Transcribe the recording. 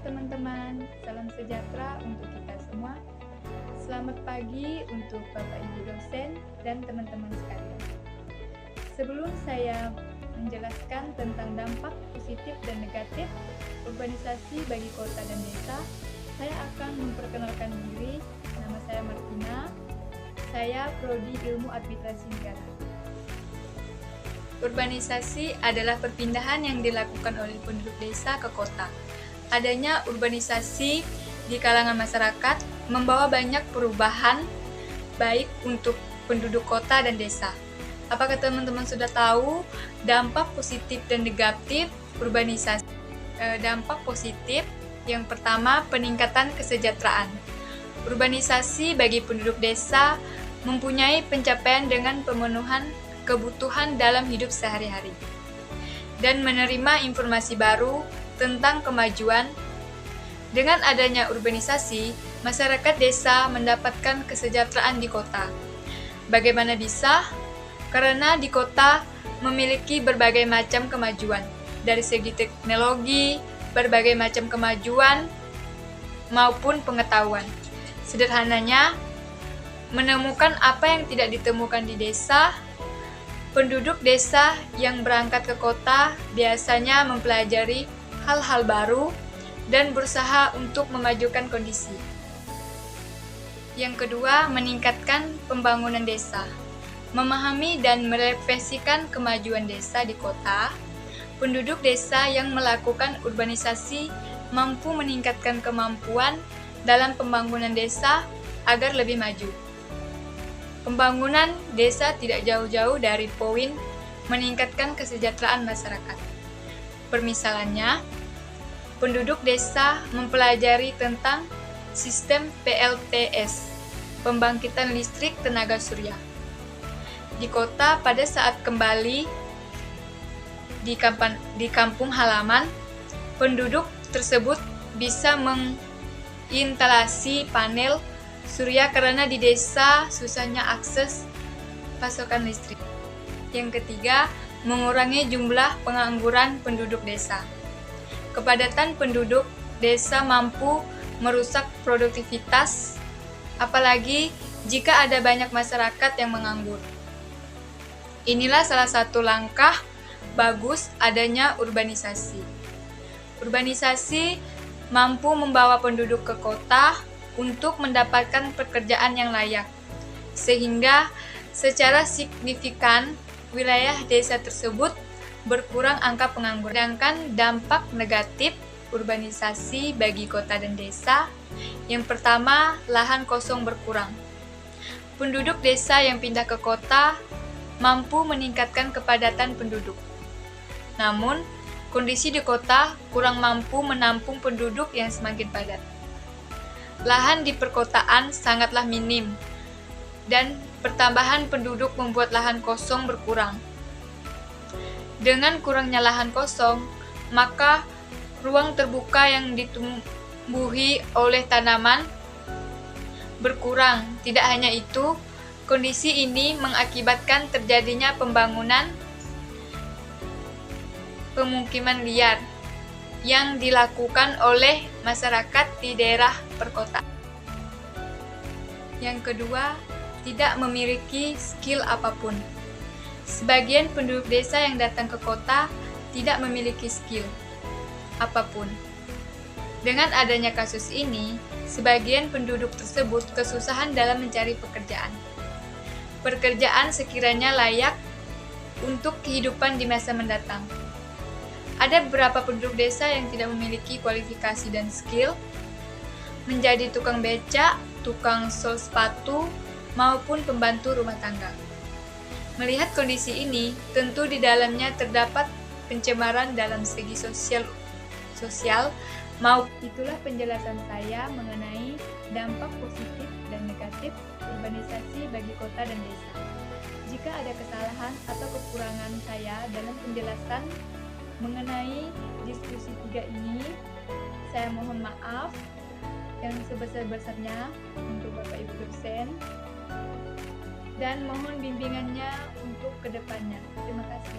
teman-teman, salam sejahtera untuk kita semua. Selamat pagi untuk Bapak Ibu dosen dan teman-teman sekalian. Sebelum saya menjelaskan tentang dampak positif dan negatif urbanisasi bagi kota dan desa, saya akan memperkenalkan diri. Nama saya Martina. Saya Prodi Ilmu Administrasi Negara. Urbanisasi adalah perpindahan yang dilakukan oleh penduduk desa ke kota. Adanya urbanisasi di kalangan masyarakat membawa banyak perubahan baik untuk penduduk kota dan desa. Apakah teman-teman sudah tahu dampak positif dan negatif urbanisasi? Dampak positif yang pertama, peningkatan kesejahteraan. Urbanisasi bagi penduduk desa mempunyai pencapaian dengan pemenuhan kebutuhan dalam hidup sehari-hari dan menerima informasi baru tentang kemajuan. Dengan adanya urbanisasi, masyarakat desa mendapatkan kesejahteraan di kota. Bagaimana bisa? Karena di kota memiliki berbagai macam kemajuan dari segi teknologi, berbagai macam kemajuan maupun pengetahuan. Sederhananya, menemukan apa yang tidak ditemukan di desa. Penduduk desa yang berangkat ke kota biasanya mempelajari hal-hal baru dan berusaha untuk memajukan kondisi. Yang kedua, meningkatkan pembangunan desa. Memahami dan merefleksikan kemajuan desa di kota, penduduk desa yang melakukan urbanisasi mampu meningkatkan kemampuan dalam pembangunan desa agar lebih maju. Pembangunan desa tidak jauh-jauh dari poin meningkatkan kesejahteraan masyarakat. Permisalannya, penduduk desa mempelajari tentang sistem PLTS, pembangkitan listrik tenaga surya. Di kota, pada saat kembali di kampung halaman, penduduk tersebut bisa menginstalasi panel surya karena di desa susahnya akses pasokan listrik. Yang ketiga, mengurangi jumlah pengangguran penduduk desa. Kepadatan penduduk desa mampu merusak produktivitas, apalagi jika ada banyak masyarakat yang menganggur. Inilah salah satu langkah bagus adanya urbanisasi. Urbanisasi mampu membawa penduduk ke kota untuk mendapatkan pekerjaan yang layak, sehingga secara signifikan wilayah desa tersebut berkurang angka pengangguran. Sedangkan dampak negatif urbanisasi bagi kota dan desa, yang pertama, lahan kosong berkurang. Penduduk desa yang pindah ke kota mampu meningkatkan kepadatan penduduk. Namun, kondisi di kota kurang mampu menampung penduduk yang semakin padat. Lahan di perkotaan sangatlah minim, dan pertambahan penduduk membuat lahan kosong berkurang. Dengan kurangnya lahan kosong, maka ruang terbuka yang ditumbuhi oleh tanaman berkurang. Tidak hanya itu, kondisi ini mengakibatkan terjadinya pembangunan pemukiman liar yang dilakukan oleh masyarakat di daerah perkotaan. Yang kedua, tidak memiliki skill apapun. Sebagian penduduk desa yang datang ke kota tidak memiliki skill apapun. Dengan adanya kasus ini, sebagian penduduk tersebut kesusahan dalam mencari pekerjaan. Pekerjaan sekiranya layak untuk kehidupan di masa mendatang. Ada beberapa penduduk desa yang tidak memiliki kualifikasi dan skill, menjadi tukang becak, tukang sol sepatu, maupun pembantu rumah tangga. Melihat kondisi ini, tentu di dalamnya terdapat pencemaran dalam segi sosial maupun. Itulah penjelasan saya mengenai dampak positif dan negatif urbanisasi bagi kota dan desa. Jika ada kesalahan atau kekurangan saya dalam penjelasan mengenai diskusi 3 ini, saya mohon maaf yang sebesar-besarnya untuk Bapak Ibu dosen, dan mohon bimbingannya untuk kedepannya. Terima kasih.